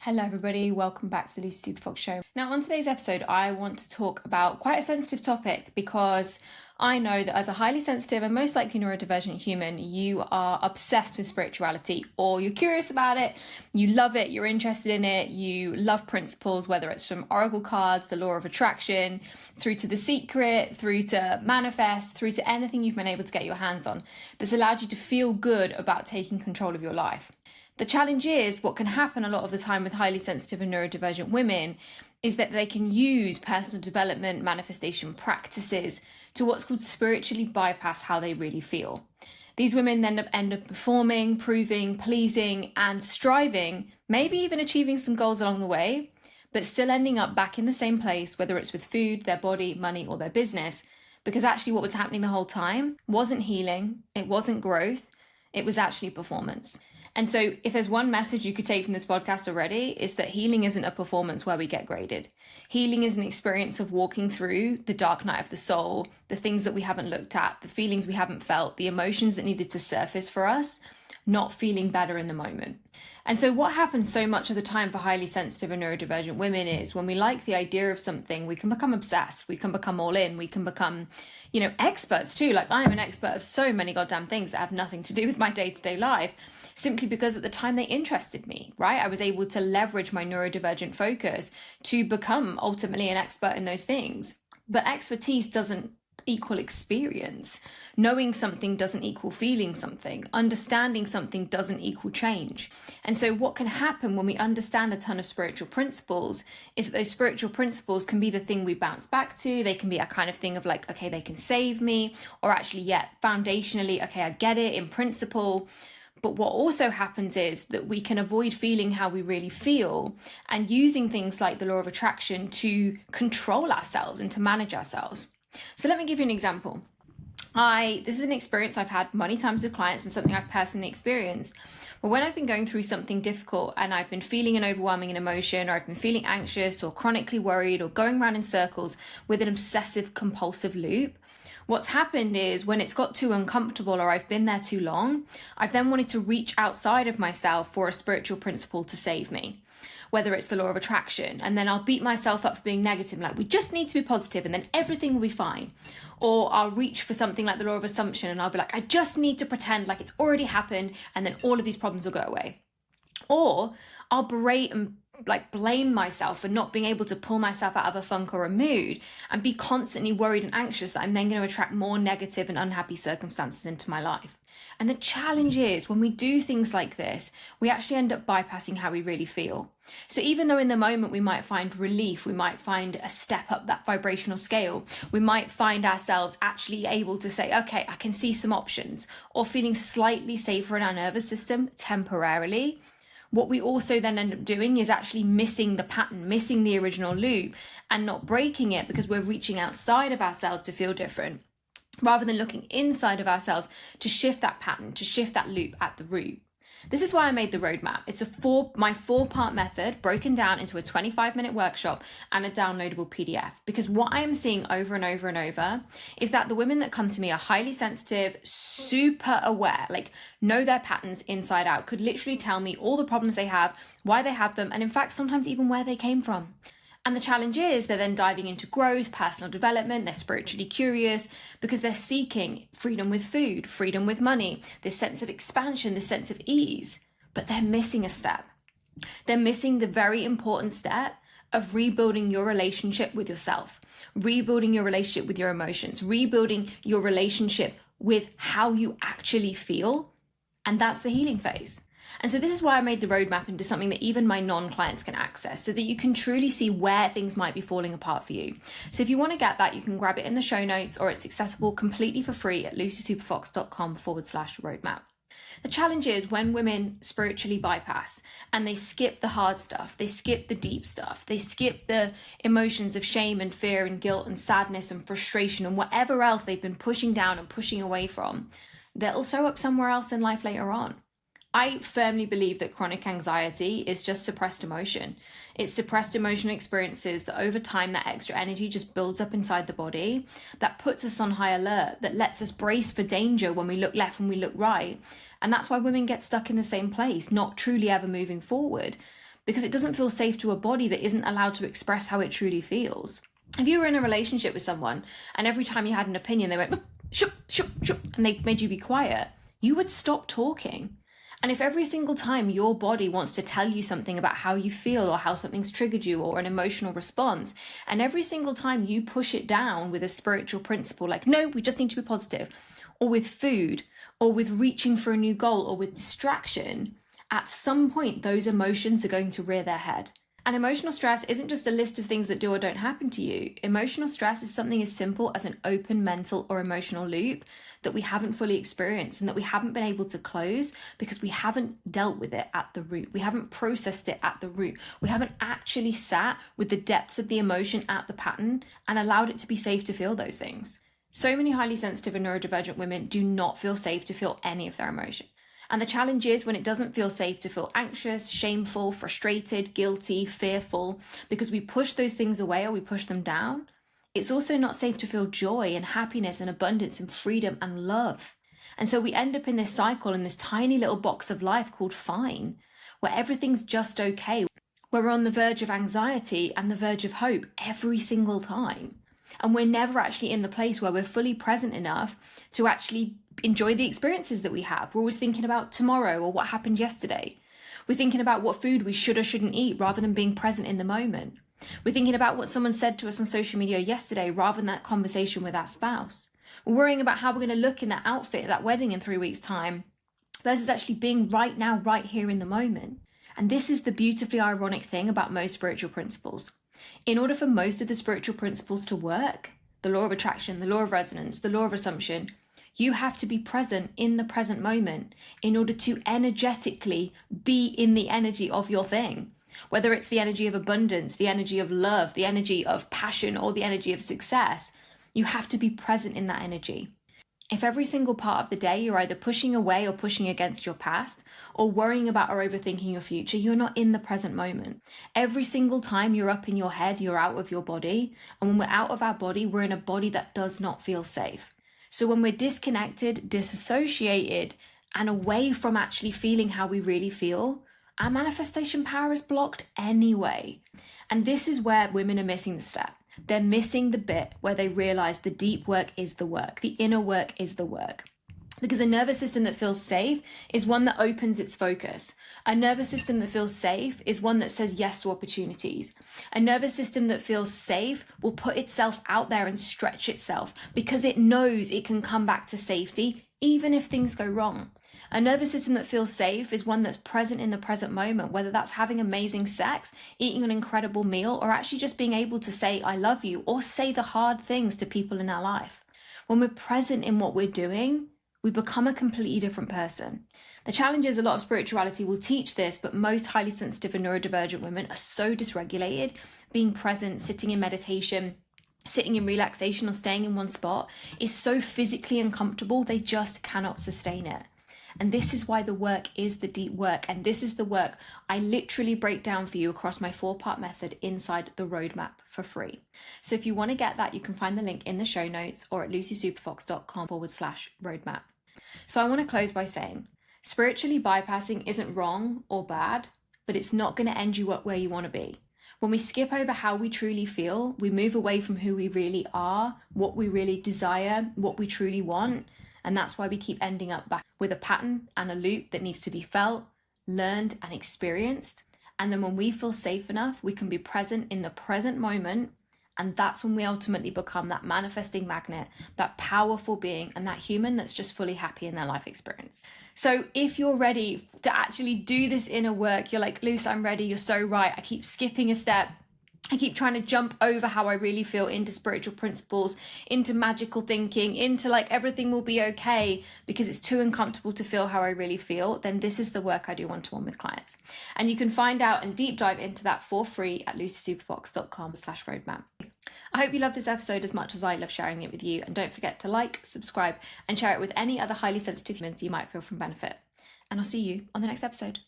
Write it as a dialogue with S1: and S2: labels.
S1: Hello everybody, welcome back to the Lucy Super Fox Show. Now on today's episode I want to talk about quite a sensitive topic because I know that as a highly sensitive and most likely neurodivergent human, you are obsessed with spirituality, or you're curious about it, you love it, you're interested in it, you love principles, whether it's from oracle cards, the law of attraction, through to The Secret, through to manifest, through to anything you've been able to get your hands on that's allowed you to feel good about taking control of your life. The challenge is, what can happen a lot of the time with highly sensitive and neurodivergent women is that they can use personal development manifestation practices to what's called spiritually bypass how they really feel. These women then end up performing, proving, pleasing, and striving, maybe even achieving some goals along the way, but still ending up back in the same place, whether it's with food, their body, money, or their business, because actually what was happening the whole time wasn't healing, it wasn't growth, it was actually performance. And so if there's one message you could take from this podcast already, is that healing isn't a performance where we get graded. Healing is an experience of walking through the dark night of the soul, the things that we haven't looked at, the feelings we haven't felt, the emotions that needed to surface for us, not feeling better in the moment. And so what happens so much of the time for highly sensitive and neurodivergent women is when we like the idea of something, we can become obsessed, we can become all in, we can become, experts too. Like I'm an expert of so many goddamn things that have nothing to do with my day-to-day life, simply because at the time they interested me, right? I was able to leverage my neurodivergent focus to become ultimately an expert in those things. But expertise doesn't equal experience. Knowing something doesn't equal feeling something. Understanding something doesn't equal change. And so what can happen when we understand a ton of spiritual principles is that those spiritual principles can be the thing we bounce back to. They can be a kind of thing of like, okay, they can save me, or actually, yeah, foundationally, okay, I get it in principle. But what also happens is that we can avoid feeling how we really feel and using things like the law of attraction to control ourselves and to manage ourselves. So let me give you an example. This is an experience I've had many times with clients and something I've personally experienced. But when I've been going through something difficult and I've been feeling an overwhelming emotion, or I've been feeling anxious or chronically worried or going around in circles with an obsessive compulsive loop, what's happened is when it's got too uncomfortable or I've been there too long, I've then wanted to reach outside of myself for a spiritual principle to save me. Whether it's the law of attraction, and then I'll beat myself up for being negative, like we just need to be positive and then everything will be fine. Or I'll reach for something like the law of assumption and I'll be like, I just need to pretend like it's already happened and then all of these problems will go away. Or I'll berate and blame myself for not being able to pull myself out of a funk or a mood and be constantly worried and anxious that I'm then going to attract more negative and unhappy circumstances into my life. And the challenge is when we do things like this, we actually end up bypassing how we really feel. So even though in the moment we might find relief, we might find a step up that vibrational scale, we might find ourselves actually able to say, okay, I can see some options, or feeling slightly safer in our nervous system temporarily, what we also then end up doing is actually missing the pattern, missing the original loop, and not breaking it because we're reaching outside of ourselves to feel different, rather than looking inside of ourselves to shift that pattern, to shift that loop at the root. This is why I made the roadmap. It's my 4-part method broken down into a 25-minute workshop and a downloadable PDF. Because what I am seeing over and over and over is that the women that come to me are highly sensitive, super aware, know their patterns inside out, could literally tell me all the problems they have, why they have them, and in fact, sometimes even where they came from. And the challenge is they're then diving into growth, personal development, they're spiritually curious because they're seeking freedom with food, freedom with money, this sense of expansion, this sense of ease, but they're missing a step. They're missing the very important step of rebuilding your relationship with yourself, rebuilding your relationship with your emotions, rebuilding your relationship with how you actually feel. And that's the healing phase. And so this is why I made the roadmap into something that even my non-clients can access so that you can truly see where things might be falling apart for you. So if you want to get that, you can grab it in the show notes, or it's accessible completely for free at lucysuperfox.com/roadmap. The challenge is when women spiritually bypass and they skip the hard stuff, they skip the deep stuff, they skip the emotions of shame and fear and guilt and sadness and frustration and whatever else they've been pushing down and pushing away from, they'll show up somewhere else in life later on. I firmly believe that chronic anxiety is just suppressed emotion. It's suppressed emotional experiences that over time, that extra energy just builds up inside the body, that puts us on high alert, that lets us brace for danger when we look left, when we look right. And that's why women get stuck in the same place, not truly ever moving forward. because it doesn't feel safe to a body that isn't allowed to express how it truly feels. If you were in a relationship with someone and every time you had an opinion, they went, shup, shup, shup, and they made you be quiet, you would stop talking. And if every single time your body wants to tell you something about how you feel or how something's triggered you or an emotional response, and every single time you push it down with a spiritual principle like, no, we just need to be positive, or with food, or with reaching for a new goal, or with distraction, at some point those emotions are going to rear their head. And emotional stress isn't just a list of things that do or don't happen to you. Emotional stress is something as simple as an open mental or emotional loop that we haven't fully experienced and that we haven't been able to close because we haven't dealt with it at the root. We haven't processed it at the root. We haven't actually sat with the depths of the emotion at the pattern and allowed it to be safe to feel those things. So many highly sensitive and neurodivergent women do not feel safe to feel any of their emotions. And the challenge is when it doesn't feel safe to feel anxious, shameful, frustrated, guilty, fearful, because we push those things away or we push them down, it's also not safe to feel joy and happiness and abundance and freedom and love. And so we end up in this cycle, in this tiny little box of life called fine, where everything's just okay, where we're on the verge of anxiety and the verge of hope every single time. And we're never actually in the place where we're fully present enough to actually enjoy the experiences that we have. We're always thinking about tomorrow or what happened yesterday. We're thinking about what food we should or shouldn't eat rather than being present in the moment. We're thinking about what someone said to us on social media yesterday rather than that conversation with our spouse. We're worrying about how we're going to look in that outfit at that wedding in 3 weeks' time versus actually being right now, right here in the moment. And this is the beautifully ironic thing about most spiritual principles. In order for most of the spiritual principles to work, the law of attraction, the law of resonance, the law of assumption, you have to be present in the present moment in order to energetically be in the energy of your thing. Whether it's the energy of abundance, the energy of love, the energy of passion, or the energy of success, you have to be present in that energy. If every single part of the day you're either pushing away or pushing against your past, or worrying about or overthinking your future, you're not in the present moment. Every single time you're up in your head, you're out of your body. And when we're out of our body, we're in a body that does not feel safe. So when we're disconnected, disassociated, and away from actually feeling how we really feel, our manifestation power is blocked anyway. And this is where women are missing the step. They're missing the bit where they realize the deep work is the work. The inner work is the work. Because a nervous system that feels safe is one that opens its focus. A nervous system that feels safe is one that says yes to opportunities. A nervous system that feels safe will put itself out there and stretch itself because it knows it can come back to safety even if things go wrong. A nervous system that feels safe is one that's present in the present moment, whether that's having amazing sex, eating an incredible meal, or actually just being able to say, I love you, or say the hard things to people in our life. When we're present in what we're doing, we become a completely different person. The challenge is a lot of spirituality will teach this, but most highly sensitive and neurodivergent women are so dysregulated. Being present, sitting in meditation, sitting in relaxation, or staying in one spot is so physically uncomfortable, they just cannot sustain it. And this is why the work is the deep work. And this is the work I literally break down for you across my 4-part method inside the roadmap for free. So if you want to get that, you can find the link in the show notes or at lucysuperfox.com/roadmap. So I want to close by saying, spiritually bypassing isn't wrong or bad, but it's not going to end you up where you want to be. When we skip over how we truly feel, we move away from who we really are, what we really desire, what we truly want. And that's why we keep ending up back with a pattern and a loop that needs to be felt, learned, and experienced. And then when we feel safe enough, we can be present in the present moment. And that's when we ultimately become that manifesting magnet, that powerful being, and that human that's just fully happy in their life experience. So if you're ready to actually do this inner work, you're like, Luce, I'm ready. You're so right. I keep skipping a step. I keep trying to jump over how I really feel into spiritual principles, into magical thinking, into like everything will be okay because it's too uncomfortable to feel how I really feel. Then this is the work I do one-to-one with clients. And you can find out and deep dive into that for free at lucysuperfox.com/roadmap. I hope you love this episode as much as I love sharing it with you. And don't forget to like, subscribe, and share it with any other highly sensitive humans you might feel from benefit. And I'll see you on the next episode.